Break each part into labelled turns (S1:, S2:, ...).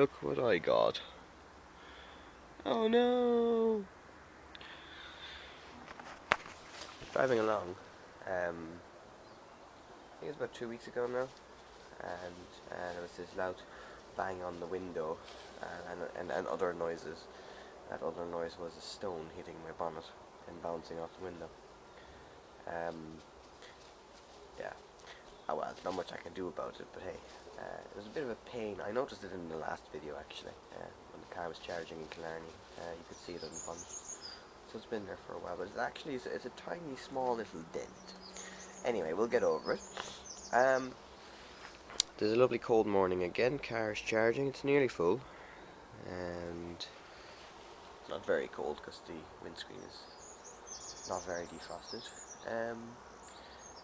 S1: look what I got. Oh no! Driving along, I think it was about 2 weeks ago now, and there was this loud bang on the window and other noises. That other noise was a stone hitting my bonnet and bouncing off the window. Yeah. Oh well, not much I can do about it, but hey, it was a bit of a pain. I noticed it in the last video actually, when the car was charging in Killarney. You could see it on the bonnet. So it's been there for a while, but it's a tiny, small little dent. Anyway, we'll get over it. There's a lovely cold morning again. Car is charging. It's nearly full, and it's not very cold because the windscreen is not very defrosted.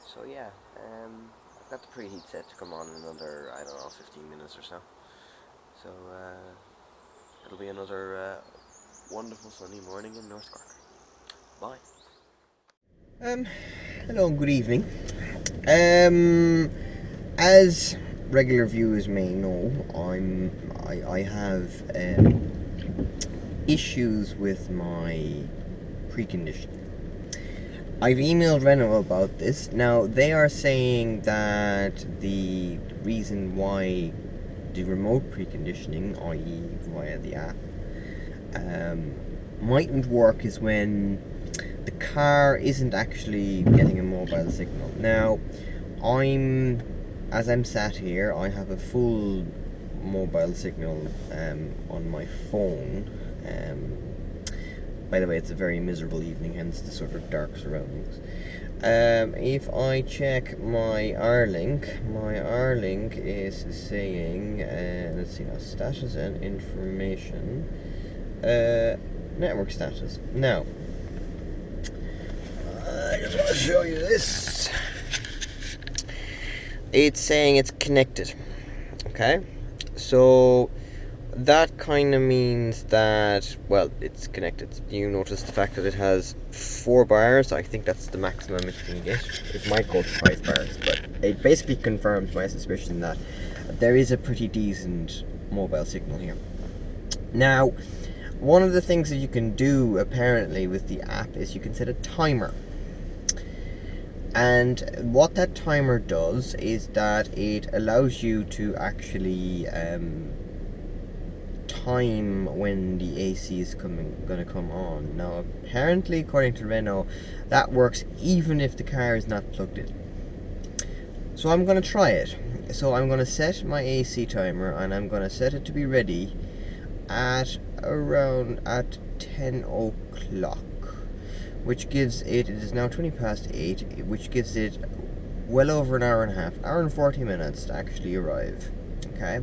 S1: So yeah, I've got the preheat set to come on in another, I don't know, 15 minutes or so. So it'll be another wonderful sunny morning in North Cork. Bye. Hello and good evening. As regular viewers may know, I have issues with my preconditioning. I've emailed Renault about this. Now, they are saying that the reason why the remote preconditioning, i.e. via the app, mightn't work is when the car isn't actually getting a mobile signal. Now, as I'm sat here, I have a full mobile signal on my phone. By the way, it's a very miserable evening, hence the sort of dark surroundings. If I check my R-Link is saying, let's see now, status and information, network status. Now, I just want to show you this. It's saying it's connected. Okay, so that kind of means that, well, it's connected. You notice the fact that it has 4 bars. I think that's the maximum it can get. It might go to 5 bars, but it basically confirms my suspicion that there is a pretty decent mobile signal here. Now, one of the things that you can do apparently with the app is you can set a timer. And what that timer does is that it allows you to actually time when the AC is going to come on. Now, apparently, according to Renault, that works even if the car is not plugged in. So I'm going to try it. So I'm going to set my AC timer, and I'm going to set it to be ready at 10 o'clock, which gives it is now 20 past 8, which gives it well over an hour and a half, hour and 40 minutes to actually arrive. Okay.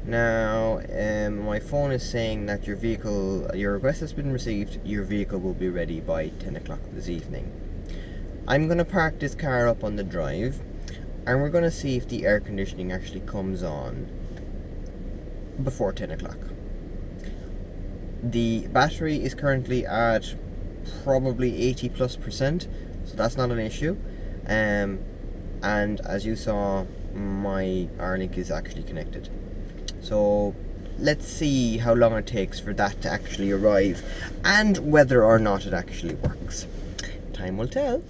S1: Now, my phone is saying that your request has been received, your vehicle will be ready by 10 o'clock this evening. I'm going to park this car up on the drive, and we're going to see if the air conditioning actually comes on before 10 o'clock. The battery is currently at probably 80+%, so that's not an issue. And as you saw, my R-Link is actually connected. So let's see how long it takes for that to actually arrive and whether or not it actually works. Time will tell.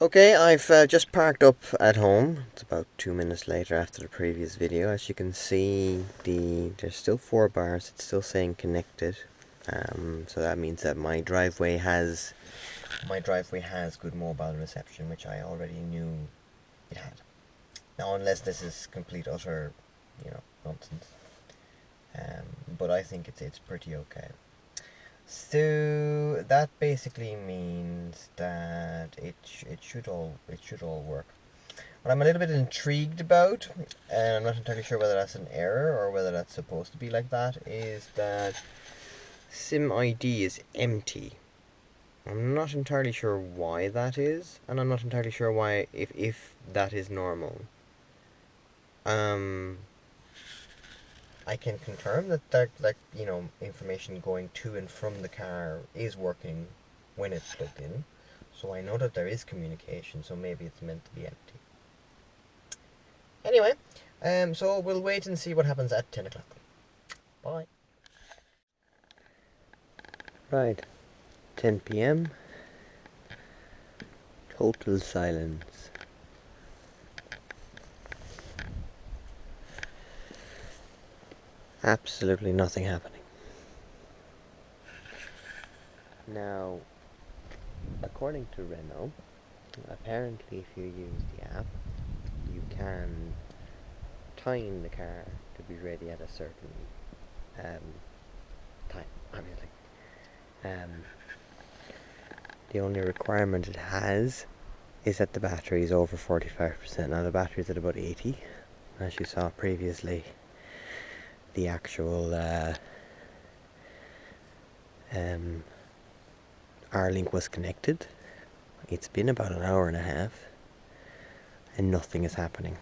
S1: Okay, I've just parked up at home. It's about 2 minutes later after the previous video. As you can see, there's still 4 bars. It's still saying connected. So that means that my driveway has good mobile reception, which I already knew it had. Now, unless this is complete utter, nonsense. But I think it's pretty okay. So that basically means that it should all work. What I'm a little bit intrigued about, and I'm not entirely sure whether that's an error or whether that's supposed to be like that, is that SIM ID is empty. I'm not entirely sure why that is, and I'm not entirely sure why if that is normal. I can confirm that information going to and from the car is working when it's plugged in, so I know that there is communication, so maybe it's meant to be empty. Anyway, So we'll wait and see what happens at 10 o'clock. Bye. Right, 10 p.m. Total silence. Absolutely nothing happening. Now, according to Renault, apparently if you use the app, you can time the car to be ready at a certain time, obviously. The only requirement it has is that the battery is over 45%. Now the battery is at about 80, as you saw previously. The actual R-Link was connected. It's been about an hour and a half and nothing is happening.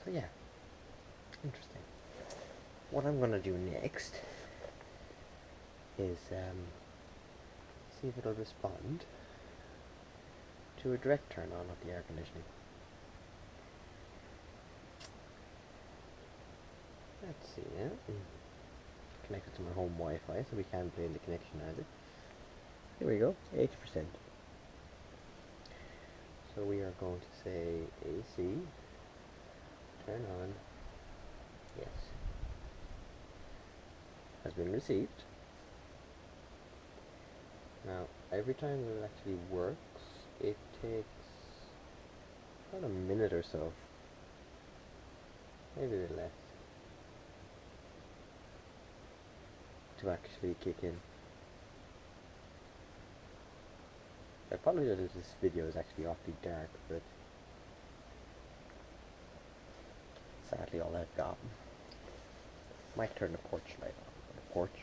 S1: So yeah, interesting. What I'm gonna do next is see if it'll respond to a direct turn on of the air conditioning. Let's see, yeah. Connected to my home Wi-Fi, so we can play the connection either. Here we go, 80%. So we are going to say AC, turn on, yes. Has been received. Now, every time it actually works, it takes about a minute or so, maybe a bit less, to actually kick in. I apologize if this video is actually awfully dark, but sadly all I've got. Might turn the porch light on. The porch,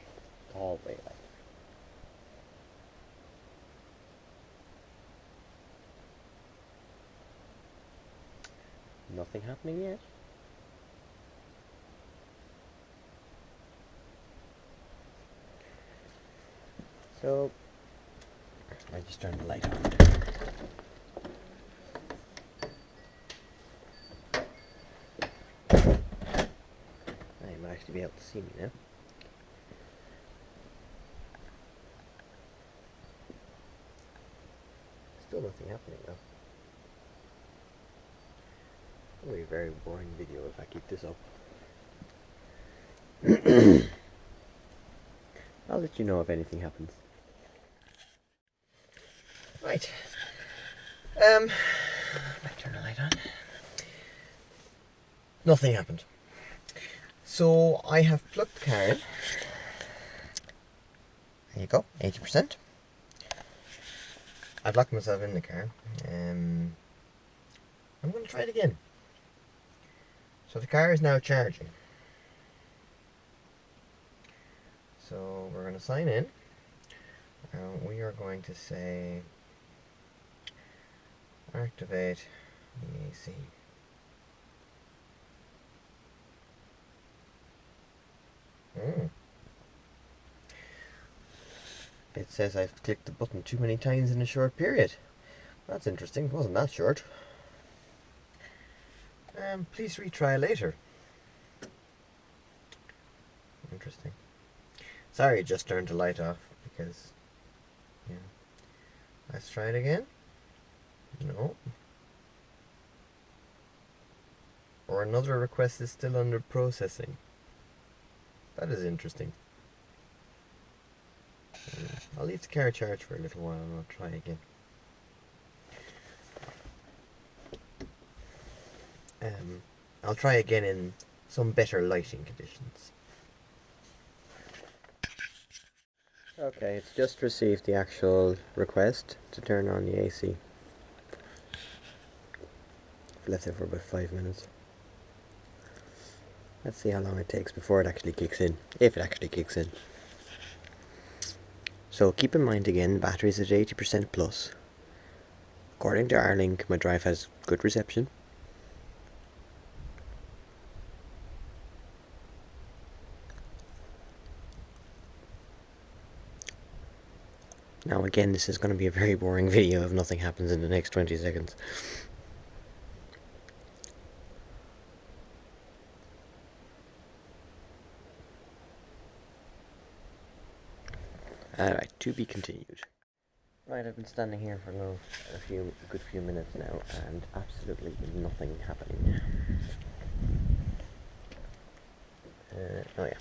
S1: the hallway light. Nothing happening yet. So I just turned the light on. Now you might actually be able to see me now. Still nothing happening though. It'll be a very boring video if I keep this up. I'll let you know if anything happens. Right. Let's turn the light on. Nothing happened. So I have plugged the car in. There you go, 80%. I've locked myself in the car. I'm going to try it again. So the car is now charging. So we're going to sign in. We are going to say activate the AC. It says I've clicked the button too many times in a short period. That's interesting. It wasn't that short. Please retry later. Interesting. Sorry, it just turned the light off because, yeah. Let's try it again. No. Or another request is still under processing. That is interesting. I'll leave the car charged for a little while and I'll try again. I'll try again in some better lighting conditions. Okay, it's just received the actual request to turn on the AC. I've left it for about 5 minutes. Let's see how long it takes before it actually kicks in, if it actually kicks in. So keep in mind again, the battery's at 80% plus. According to R-Link, my drive has good reception. Now again, this is going to be a very boring video if nothing happens in the next 20 seconds. Alright, to be continued. Right, I've been standing here for a good few minutes now, and absolutely nothing happening. Oh yeah.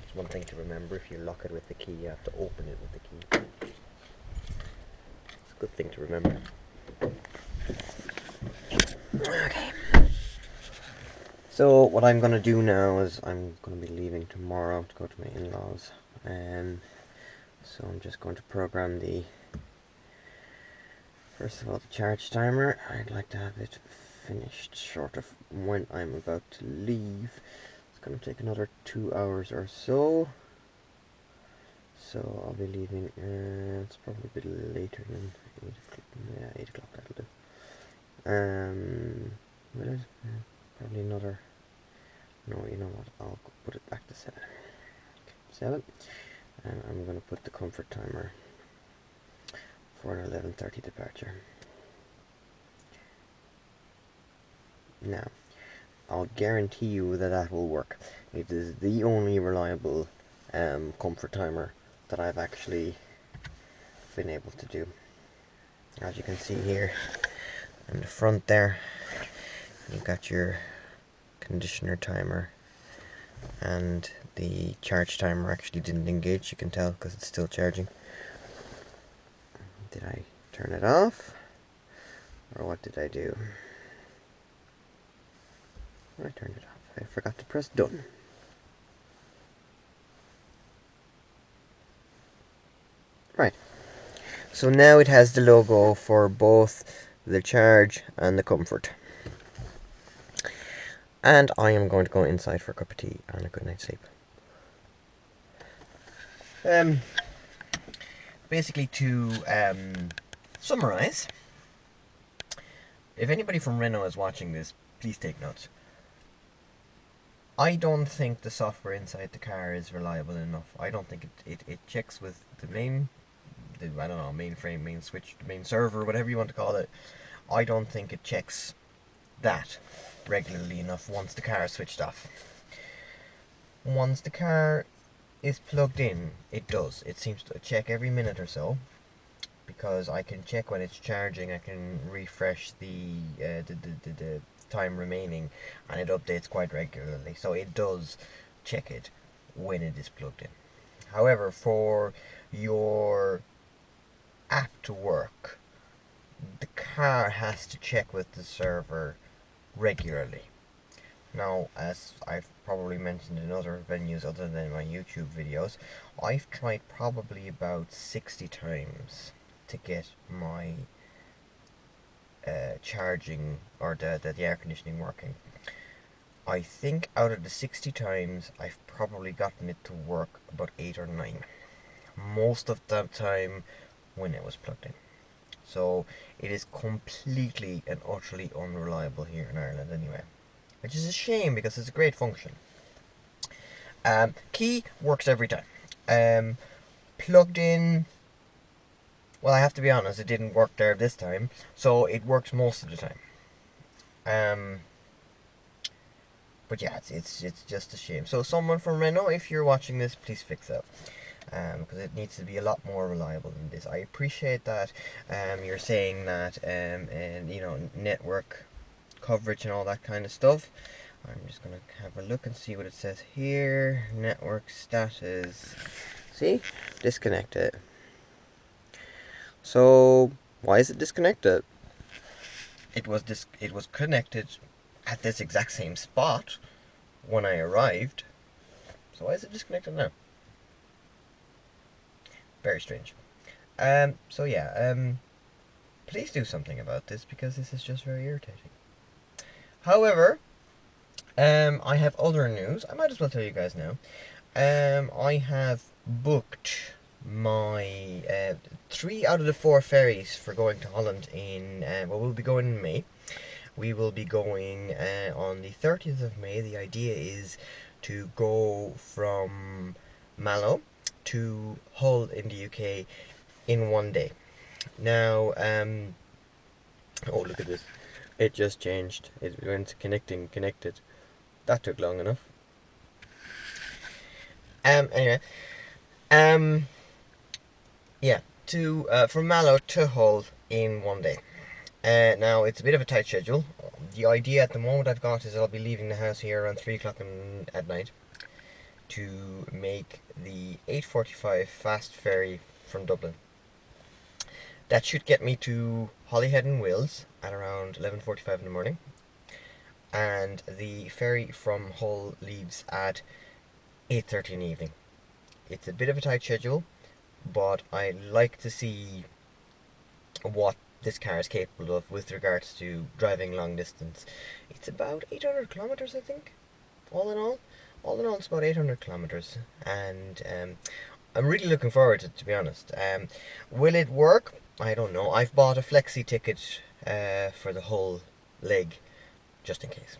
S1: It's one thing to remember: if you lock it with the key, you have to open it with the key. It's a good thing to remember. Okay. So what I'm gonna do now is I'm gonna be leaving tomorrow to go to my in-laws. So I'm just going to program first of all, the charge timer. I'd like to have it finished short of when I'm about to leave. It's going to take another 2 hours or so. So I'll be leaving, it's probably a bit later than 8 o'clock. Yeah, 8 o'clock, that'll do. Will it? Probably another, no, you know what, I'll put it back to 7. Okay, 7. And I'm going to put the comfort timer for an 11:30 departure. Now, I'll guarantee you that will work. It is the only reliable comfort timer that I've actually been able to do. As you can see here in the front there, you've got your conditioner timer, and the charge timer actually didn't engage, you can tell because it's still charging. Did I turn it off? Or what did I do? I turned it off. I forgot to press done. Right. So now it has the logo for both the charge and the comfort. And I am going to go inside for a cup of tea and a good night's sleep. Basically, to summarize, if anybody from Renault is watching this, please take notes. I don't think the software inside the car is reliable enough. I don't think it checks with the mainframe, main switch, main server, whatever you want to call it. I don't think it checks that regularly enough once the car is switched off. Once the car is plugged in, it does. It seems to check every minute or so, because I can check when it's charging. I can refresh the time remaining, and it updates quite regularly. So it does check it when it is plugged in. However, for your app to work, the car has to check with the server regularly. Now, as I've probably mentioned in other venues other than my YouTube videos, I've tried probably about 60 times to get my charging or the air conditioning working. I think out of the 60 times, I've probably gotten it to work about 8 or 9. Most of the time when it was plugged in. So it is completely and utterly unreliable here in Ireland anyway. Which is a shame, because it's a great function. Key works every time. Plugged in, well, I have to be honest, it didn't work there this time, so it works most of the time. But yeah, it's just a shame. So someone from Renault, if you're watching this, please fix that. Because it needs to be a lot more reliable than this. I appreciate that you're saying that, and you know, network coverage and all that kind of stuff. I'm just gonna have a look and see what it says here. Network status. See? Disconnected. So why is it disconnected? It was connected at this exact same spot when I arrived. So why is it disconnected now? Very strange. So yeah, please do something about this, because this is just very irritating. However, I have other news. I might as well tell you guys now. I have booked my 3 out of the 4 ferries for going to Holland in, well, we'll be going in May. We will be going on the 30th of May. The idea is to go from Mallow to Hull in the UK in one day. Now, oh, look at this. It just changed. It went connected. That took long enough. Anyway, yeah, from Mallow to Hull in one day. Now, it's a bit of a tight schedule. The idea at the moment I've got is I'll be leaving the house here around 3 o'clock at night to make the 8:45 fast ferry from Dublin. That should get me to Holyhead in Wales at around 11:45 in the morning. And the ferry from Hull leaves at 8:30 in the evening. It's a bit of a tight schedule, but I like to see what this car is capable of with regards to driving long distance. It's about 800 kilometers, I think, all in all. All in all, it's about 800 kilometers, and I'm really looking forward to be honest. Will it work? I don't know. I've bought a flexi ticket for the whole leg, just in case.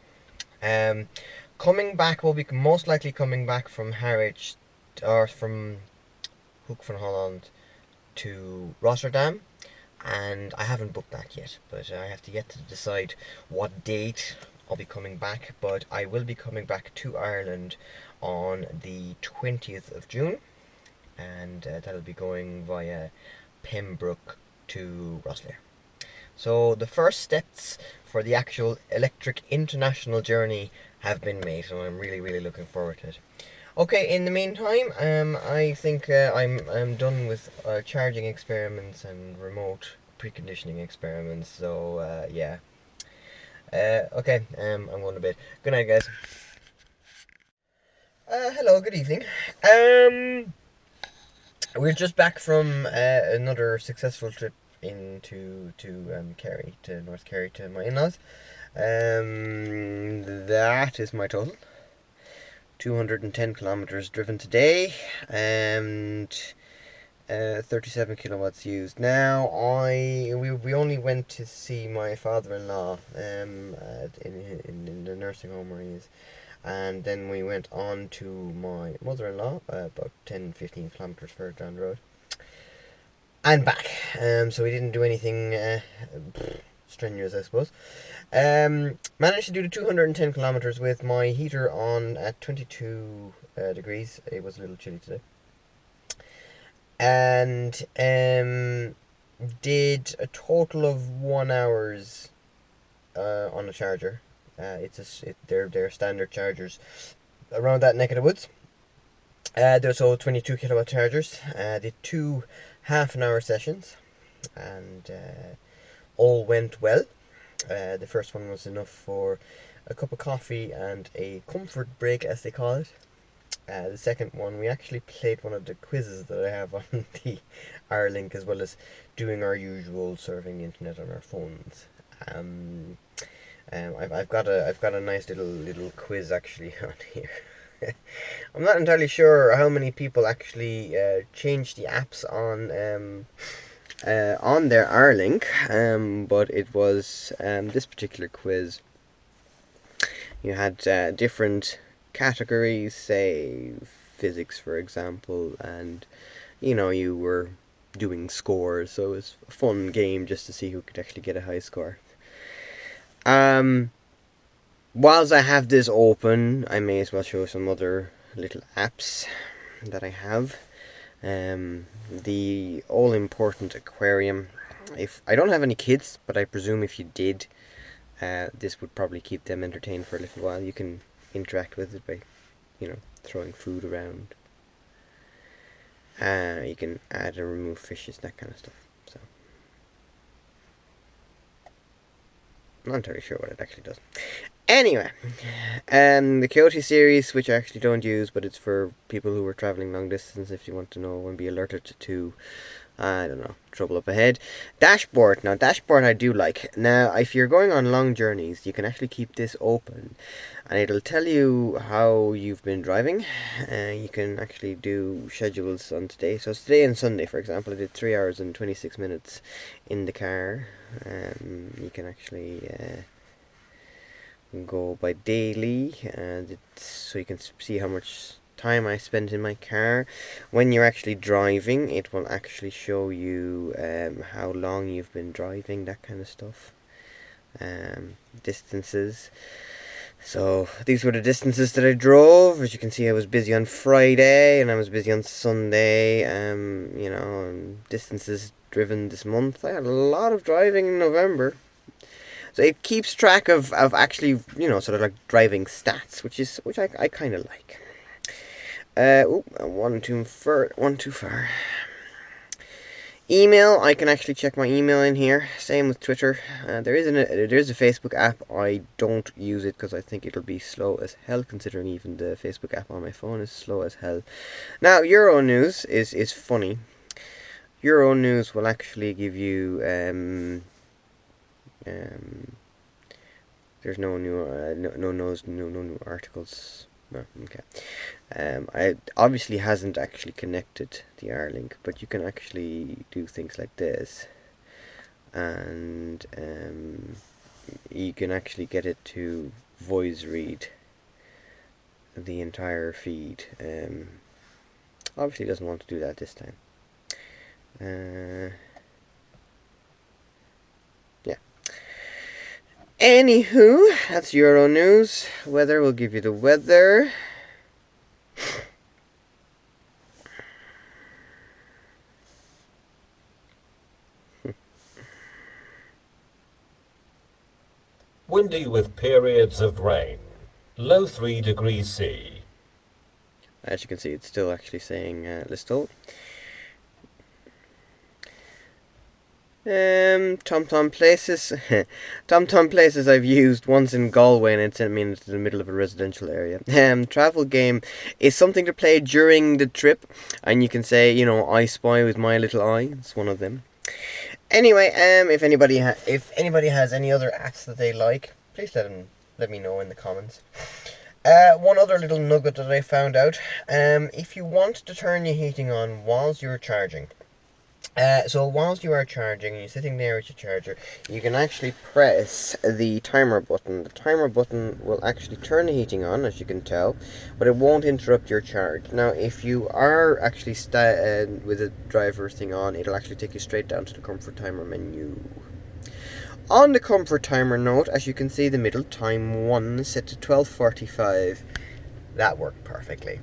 S1: Coming back, we'll be most likely coming back from Harwich, or from Hoek van Holland to Rotterdam, and I haven't booked that yet, but I have to yet to decide what date I'll be coming back. But I will be coming back to Ireland on the 20th of June, and that'll be going via Pembroke to Rosslare. So the first steps for the actual electric international journey have been made, so I'm really looking forward to it. Okay, in the meantime, I think I'm done with charging experiments and remote preconditioning experiments. So yeah. Okay, I'm going to bed. Good night, guys. Hello, good evening. We're just back from another successful trip into Kerry, to North Kerry, to my in-laws. That is my total. 210 kilometers driven today, and 37 kilowatts used. Now, we only went to see my father-in-law in the nursing home where he is, and then we went on to my mother-in-law about 10-15 kilometers further down the road, and back. So we didn't do anything strenuous, I suppose. Managed to do the 210 kilometers with my heater on at 22 degrees. It was a little chilly today. And did a total of 1 hours on a charger. They're standard chargers around that neck of the woods. There's also 22 kilowatt chargers. Did 2 half-an-hour sessions, and all went well. The first one was enough for a cup of coffee and a comfort break, as they call it. The second one, we actually played one of the quizzes that I have on the Link, as well as doing our usual surfing the internet on our phones. I've got a nice little quiz actually on here. I'm not entirely sure how many people actually change the apps on their R-Link, but it was this particular quiz. You had different categories, say physics, for example, and you were doing scores, so it was a fun game just to see who could actually get a high score. Whilst I have this open, I may as well show some other little apps that I have. The all-important aquarium. If I don't have any kids, but I presume if you did, this would probably keep them entertained for a little while. You can interact with it by, throwing food around. You can add and remove fishes, that kind of stuff. So, I'm not entirely sure what it actually does. Anyway, the Coyote series, which I actually don't use, but it's for people who are travelling long distance, if you want to know and be alerted to, I don't know, trouble up ahead. Dashboard. Now, dashboard I do like. Now, if you're going on long journeys, you can actually keep this open, and it'll tell you how you've been driving. You can actually do schedules on today. So today and Sunday, for example, I did 3 hours and 26 minutes in the car. You can actually go by daily, and so you can see how much time I spent in my car. When you're actually driving, it will actually show you how long you've been driving, that kind of stuff. Distances. So these were the distances that I drove. As you can see, I was busy on Friday and I was busy on Sunday. Distances driven this month. I had a lot of driving in November. So it keeps track of actually, sort of like driving stats, which I kind of like. One too far. Email, I can actually check my email in here. Same with Twitter. There is a Facebook app. I don't use it because I think it'll be slow as hell, considering even the Facebook app on my phone is slow as hell. Now, Euronews is funny. Euronews will actually give you there's no new new articles. No, okay. I obviously hasn't actually connected the R-Link, but you can actually do things like this, and you can actually get it to voice read the entire feed. Obviously it doesn't want to do that this time. Anywho, that's Euronews. Weather will give you the weather.
S2: Windy with periods of rain. Low 3 degrees C.
S1: As you can see, it's still actually saying Listowel. TomTom Places. TomTom Places I've used once in Galway and it sent me into the middle of a residential area. Travel Game is something to play during the trip, and you can say, I spy with my little eye. It's one of them. Anyway, if anybody has any other apps that they like, please let me know in the comments. One other little nugget that I found out: if you want to turn your heating on whilst you're charging. So whilst you are charging and you're sitting there with your charger, you can actually press the timer button. The timer button will actually turn the heating on, as you can tell, but it won't interrupt your charge. Now, if you are actually with the driver thing on, it'll actually take you straight down to the comfort timer menu. On the comfort timer note, as you can see, the middle time 1 set to 12:45. That worked perfectly.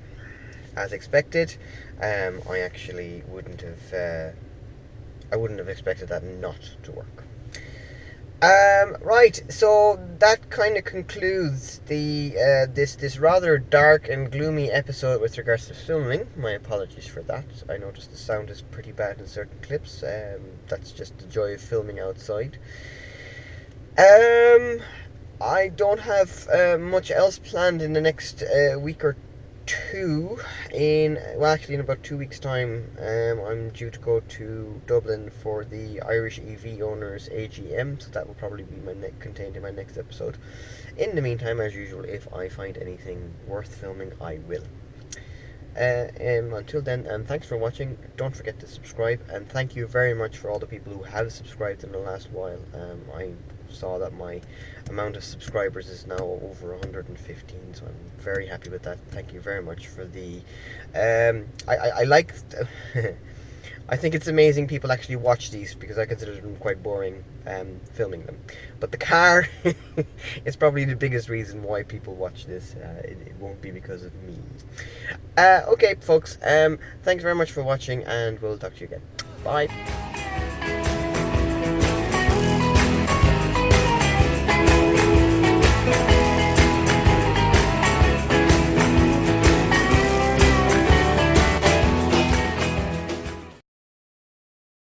S1: As expected, I actually wouldn't have expected that not to work. Right, so that kind of concludes the this rather dark and gloomy episode with regards to filming. My apologies for that. I noticed the sound is pretty bad in certain clips. That's just the joy of filming outside. I don't have much else planned in the next week or two. In about 2 weeks' time, I'm due to go to Dublin for the Irish EV Owners AGM, so that will probably be contained in my next episode. In the meantime, as usual, if I find anything worth filming, I will. Until then, thanks for watching. Don't forget to subscribe, and thank you very much for all the people who have subscribed in the last while. I saw that my amount of subscribers is now over 115, so I'm very happy with that. Thank you very much for the I like I think it's amazing people actually watch these, because I consider them quite boring filming them, but the car is probably the biggest reason why people watch this. It won't be because of me. Okay folks, thanks very much for watching, and we'll talk to you again. Bye.